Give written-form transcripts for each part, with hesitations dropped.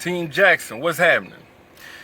Team Jackson, what's happening?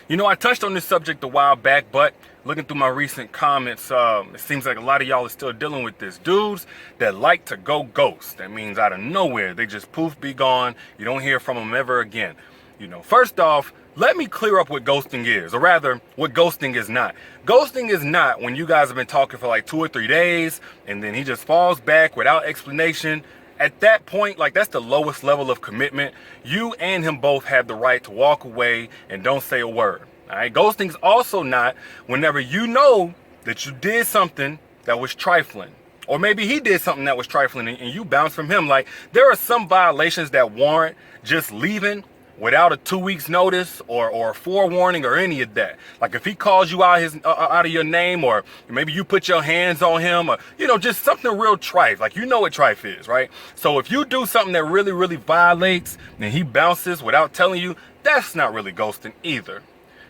You know, I touched on this subject a while back, but looking through my recent comments, it seems like a lot of y'all are still dealing with this. Dudes that like to go ghost. That means out of nowhere, they just poof, be gone. You don't hear from them ever again. You know, first off, let me clear up what ghosting is, or rather, what ghosting is not. Ghosting is not when you guys have been talking for like 2 or 3 days, and then he just falls back without explanation. At that point, like, that's the lowest level of commitment. You and him both have the right to walk away and don't say a word. All right. Ghosting is also not whenever you know that you did something that was trifling, or maybe he did something that was trifling and you bounce from him. Like, there are some violations that warrant just leaving without a 2 weeks notice or a forewarning or any of that. Like, if he calls you out out of your name, or maybe you put your hands on him, or, you know, just something real trife. Like, you know what trife is, right? So if you do something that really, really violates and he bounces without telling you, that's not really ghosting either.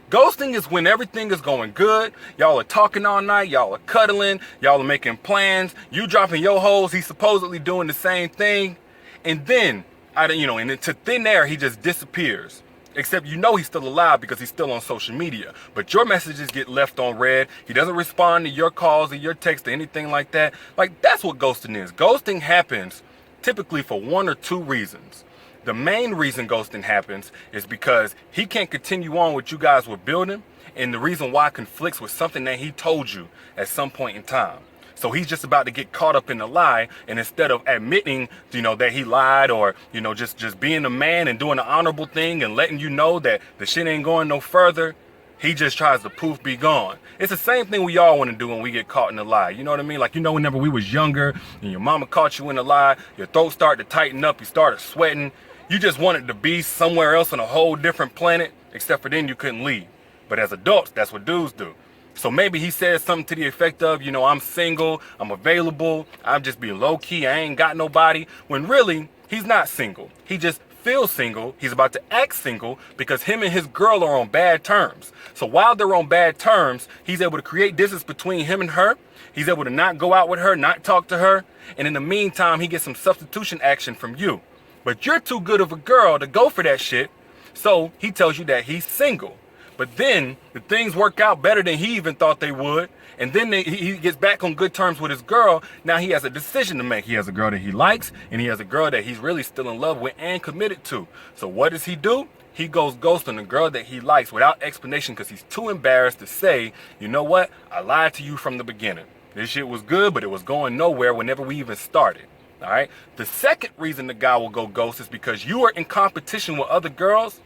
Ghosting is when everything is going good. Y'all are talking all night. Y'all are cuddling. Y'all are making plans. You dropping your hoes. He's supposedly doing the same thing. And then, and into thin air, he just disappears. Except you know he's still alive because he's still on social media. But your messages get left on read. He doesn't respond to your calls or your texts or anything like that. Like, that's what ghosting is. Ghosting happens typically for 1 or 2 reasons. The main reason ghosting happens is because he can't continue on what you guys were building, and the reason why conflicts with something that he told you at some point in time. So he's just about to get caught up in the lie, and instead of admitting, that he lied, or, just being a man and doing the honorable thing and letting you know that the shit ain't going no further, he just tries to poof, be gone. It's the same thing we all want to do when we get caught in a lie. You know what I mean? Like, whenever we was younger and your mama caught you in a lie, your throat started to tighten up, you started sweating. You just wanted to be somewhere else on a whole different planet, except for then you couldn't leave. But as adults, that's what dudes do. So maybe he says something to the effect of, I'm single, I'm available, I'm just being low key, I ain't got nobody. When really, he's not single. He just feels single. He's about to act single because him and his girl are on bad terms. So while they're on bad terms, he's able to create distance between him and her. He's able to not go out with her, not talk to her. And in the meantime, he gets some substitution action from you. But you're too good of a girl to go for that shit. So he tells you that he's single. But then the things work out better than he even thought they would. And then he gets back on good terms with his girl. Now he has a decision to make. He has a girl that he likes, and he has a girl that he's really still in love with and committed to. So what does he do? He goes ghost on the girl that he likes without explanation because he's too embarrassed to say, you know what? I lied to you from the beginning. This shit was good, but it was going nowhere whenever we even started. All right. The second reason the guy will go ghost is because you are in competition with other girls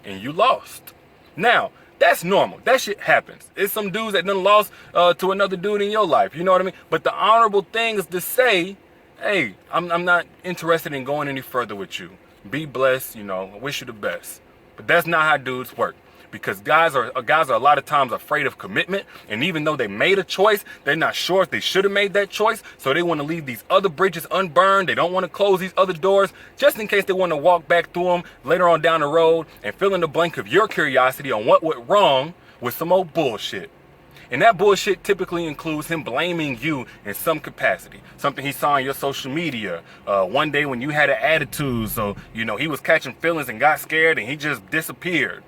and you lost. Now, that's normal. That shit happens. It's some dudes that done lost to another dude in your life. You know what I mean? But the honorable thing is to say, hey, I'm not interested in going any further with you. Be blessed. I wish you the best. But that's not how dudes work. Because guys are a lot of times afraid of commitment, and even though they made a choice, they're not sure if they should have made that choice, so they want to leave these other bridges unburned. They don't want to close these other doors, just in case they want to walk back through them later on down the road and fill in the blank of your curiosity on what went wrong with some old bullshit. And that bullshit typically includes him blaming you in some capacity. Something he saw on your social media. One day when you had an attitude, so, he was catching feelings and got scared and he just disappeared.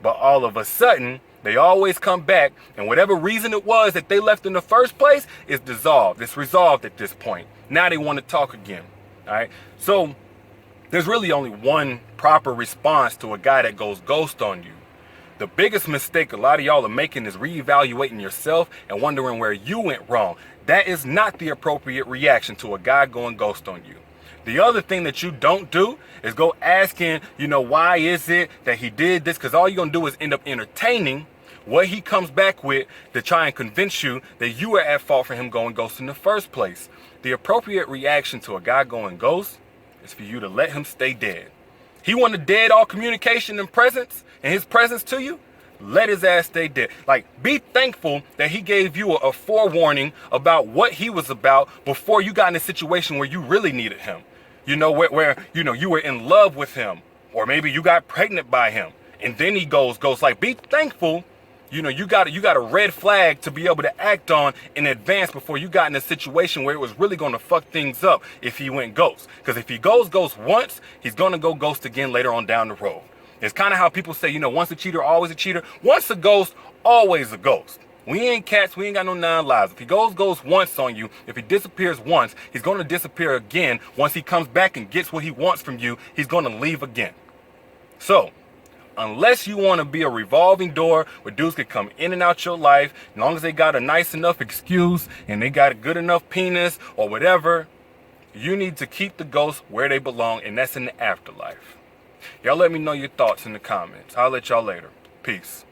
But all of a sudden, they always come back, and whatever reason it was that they left in the first place is dissolved. It's resolved at this point. Now they want to talk again. All right. So there's really only one proper response to a guy that goes ghost on you. The biggest mistake a lot of y'all are making is reevaluating yourself and wondering where you went wrong. That is not the appropriate reaction to a guy going ghost on you. The other thing that you don't do is go asking, why is it that he did this? Because all you're going to do is end up entertaining what he comes back with to try and convince you that you were at fault for him going ghost in the first place. The appropriate reaction to a guy going ghost is for you to let him stay dead. He wanted dead all communication and presence, and his presence to you. Let his ass stay dead. Like, be thankful that he gave you a forewarning about what he was about before you got in a situation where you really needed him. Where you were in love with him, or maybe you got pregnant by him, and then he goes ghost. Like, be thankful, you got a red flag to be able to act on in advance before you got in a situation where it was really going to fuck things up if he went ghost. Because if he goes ghost once, he's going to go ghost again later on down the road. It's kind of how people say, you know, once a cheater, always a cheater. Once a ghost, always a ghost. We ain't cats. We ain't got no 9 lives. If he goes once on you, if he disappears once, he's going to disappear again. Once he comes back and gets what he wants from you, he's going to leave again. So, unless you want to be a revolving door where dudes can come in and out your life, as long as they got a nice enough excuse and they got a good enough penis or whatever, you need to keep the ghosts where they belong, and that's in the afterlife. Y'all let me know your thoughts in the comments. I'll let y'all later. Peace.